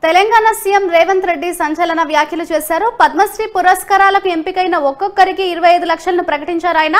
Telangana CM Revanth Reddy సంచలన వ్యాఖ్యలు చేశారు. పద్మశ్రీ పురస్కారాలకు ఎంపికైన ఒక్కొక్కరికి 25 లక్షలను ప్రకటించారు. ఆయన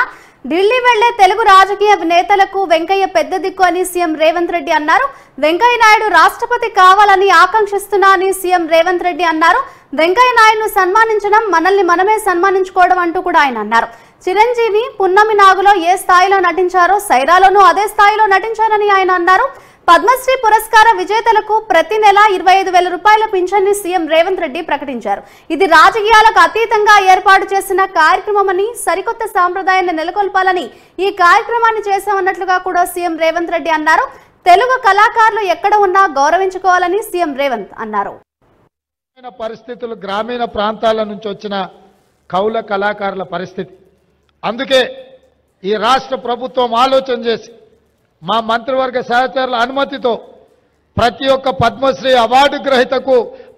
ఢిల్లీ వెళ్లే తెలుగు రాజకీయ నేతలకు వెంకయ్య పెద్ద దిక్కు అని సీఎం రేవంత్ రెడ్డి అన్నారు. వెంకయ్య నాయుడు రాష్ట్రపతి కావాలని ఆకాంక్షిస్తున్నా అని సీఎం రేవంత్ రెడ్డి అన్నారు. వెంకయ్య నాయుడును సన్మానించడం మనల్ని మనమే సన్మానించుకోవడం అంటూ కూడా ఆయన అన్నారు. చిరంజీవి పున్నమి నాగులో ఏ స్థాయిలో నటించారో సైరాలోనూ అదే స్థాయిలో నటించారని ఆయన అన్నారు. పద్మశ్రీ పురస్కార విజేతలకు ప్రతి నెల 25,000 రూపాయల పింఛన్ని సీఎం రేవంత్ రెడ్డి ప్రకటించారు. ఇది రాజకీయాలకు అతీతంగా ఏర్పాటు చేసిన కార్యక్రమమని, సరికొత్త సాంప్రదాయాన్ని నెలకొల్పాలని ఈ కార్యక్రమాన్ని చేశామన్నట్లుగా కూడా సీఎం రేవంత్ రెడ్డి అన్నారు. తెలుగు కళాకారులు ఎక్కడ ఉన్నా గౌరవించుకోవాలని సీఎం రేవంత్ అన్నారు. పరిస్థితులు గ్రామీణ ప్రాంతాల నుంచి వచ్చిన కౌల కళాకారుల పరిస్థితి. అందుకే ఈ రాష్ట్ర ప్రభుత్వం ఆలోచన చేసి మా మంత్రివర్గ సహచరుల అనుమతితో ప్రతి ఒక్క పద్మశ్రీ అవార్డు గ్రహీతకు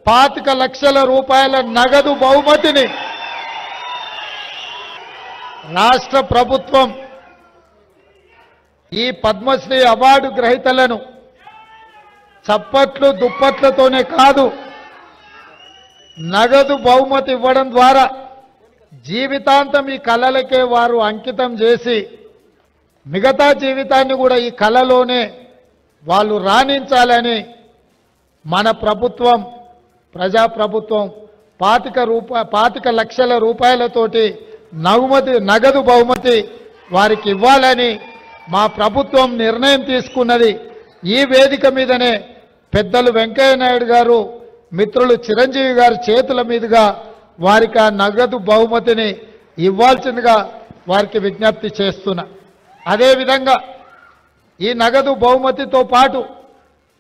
25 లక్షల రూపాయల నగదు బహుమతిని రాష్ట్ర ప్రభుత్వం ఈ పద్మశ్రీ అవార్డు గ్రహీతలను చప్పట్లు దుప్పట్లతోనే కాదు, నగదు బహుమతి ఇవ్వడం ద్వారా జీవితాంతం ఈ కళలకే వారు అంకితం చేసి మిగతా జీవితాన్ని కూడా ఈ కళలోనే వాళ్ళు రాణించాలని మన ప్రభుత్వం, ప్రజాప్రభుత్వం 25 లక్షల రూపాయలతోటి నగదు బహుమతి వారికి ఇవ్వాలని మా ప్రభుత్వం నిర్ణయం తీసుకున్నది. ఈ వేదిక మీదనే పెద్దలు వెంకయ్య నాయుడు గారు, మిత్రులు చిరంజీవి గారి చేతుల మీదుగా వారికి ఆ నగదు బహుమతిని ఇవ్వాల్సిందిగా వారికి విజ్ఞప్తి చేస్తున్నా. అదేవిధంగా ఈ నగదు బహుమతితో పాటు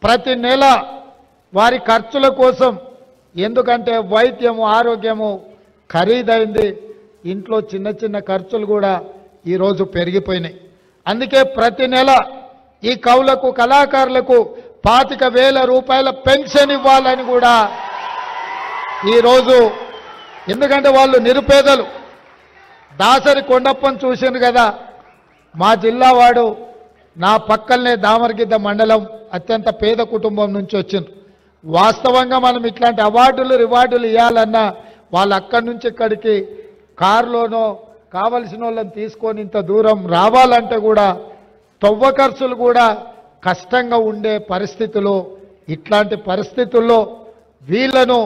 ప్రతి నెల వారి ఖర్చుల కోసం, ఎందుకంటే వైద్యము ఆరోగ్యము ఖరీదైంది, ఇంట్లో చిన్న చిన్న ఖర్చులు కూడా ఈరోజు పెరిగిపోయినాయి. అందుకే ప్రతి నెల ఈ కవులకు కళాకారులకు 25,000 రూపాయల పెన్షన్ ఇవ్వాలని కూడా ఈరోజు, ఎందుకంటే వాళ్ళు నిరుపేదలు. దాసరి కొండప్పని చూసింది కదా, మా జిల్లా వాడు, నా పక్కనే దామరగిద్ద మండలం, అత్యంత పేద కుటుంబం నుంచి వచ్చింది. వాస్తవంగా మనం ఇట్లాంటి అవార్డులు రివార్డులు ఇవ్వాలన్నా వాళ్ళు అక్కడి నుంచి ఇక్కడికి కారులోనో కావలసిన వాళ్ళని తీసుకొని ఇంత దూరం రావాలంటే కూడా తవ్వ ఖర్చులు కూడా కష్టంగా ఉండే పరిస్థితులు. ఇట్లాంటి పరిస్థితుల్లో వీళ్ళను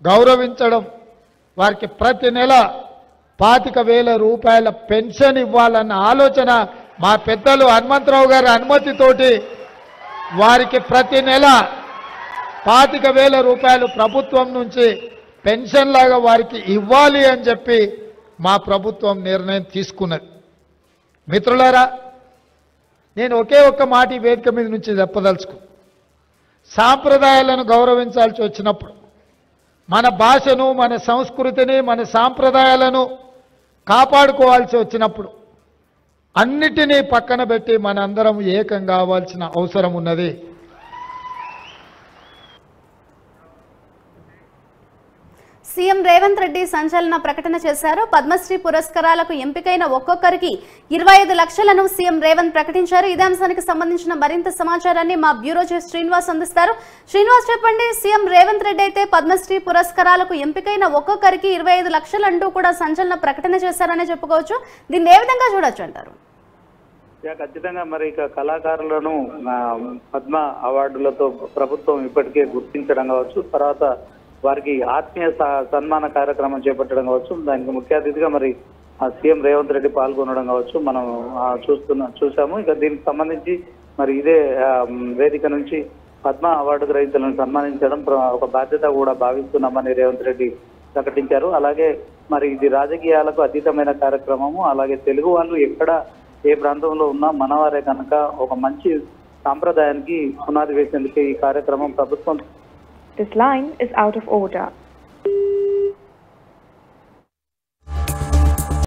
గౌరవించడం, వారికి ప్రతి నెల 25,000 రూపాయల పెన్షన్ ఇవ్వాలన్న ఆలోచన మా పెద్దలు హనుమంతరావు గారి అనుమతితోటి వారికి ప్రతి నెల 25,000 రూపాయలు ప్రభుత్వం నుంచి పెన్షన్ లాగా వారికి ఇవ్వాలి అని చెప్పి మా ప్రభుత్వం నిర్ణయం తీసుకున్నది. మిత్రులారా, నేను ఒకే ఒక్క మాట ఈ వేదిక మీద నుంచి చెప్పదలుచుకు, సాంప్రదాయాలను గౌరవించాల్సి వచ్చినప్పుడు, మన భాషను, మన సంస్కృతిని, మన సాంప్రదాయాలను కాపాడుకోవాల్సి వచ్చినప్పుడు అన్నిటినీ పక్కన పెట్టి మనందరం ఏకం కావాల్సిన అవసరం ఉన్నది. సీఎం రేవంత్ రెడ్డి సంచలన ప్రకటన చేశారు. పద్మశ్రీ పురస్కారాలకు ఎంపికైన ఒక్కొక్కరికి 25 లక్షలను సీఎం రేవంత్ ప్రకటించారు. ఇదే అంశానికి సంబంధించిన మరింత సమాచారాన్ని మా బ్యూరో చీఫ్ శ్రీనివాస్ అందిస్తారు. శ్రీనివాస్, చెప్పండి, సీఎం రేవంత్ రెడ్డి అయితే పద్మశ్రీ పురస్కారాలకు ఎంపికైన ఒక్కొక్కరికి 25 లక్షలు అంటూ కూడా సంచలన ప్రకటన చేశారనే చెప్పుకోవచ్చు. దీన్ని ఏ విధంగా చూడొచ్చు అంటారు? ఖచ్చితంగా మరి ఇక కళాకారులను పద్మ అవార్డులతో ప్రభుత్వం ఇప్పటికే గుర్తించడం కావచ్చు, తర్వాత వారికి ఆత్మీయ సన్మాన కార్యక్రమం చేపట్టడం కావచ్చు, దానికి ముఖ్య అతిథిగా మరి సీఎం రేవంత్ రెడ్డి పాల్గొనడం కావచ్చు మనం చూసాము. ఇక దీనికి సంబంధించి మరి ఇదే వేదిక నుంచి పద్మ అవార్డు గ్రహీతలను సన్మానించడం ఒక బాధ్యత కూడా భావిస్తున్నామని రేవంత్ రెడ్డి ప్రకటించారు. అలాగే మరి ఇది రాజకీయాలకు అతీతమైన కార్యక్రమము. అలాగే తెలుగు వాళ్ళు ఎక్కడ ఏ ప్రాంతంలో ఉన్నా మనవారే కనుక ఒక మంచి సాంప్రదాయానికి పునాది వేసేందుకు ఈ కార్యక్రమం ప్రభుత్వం. This line is out of order.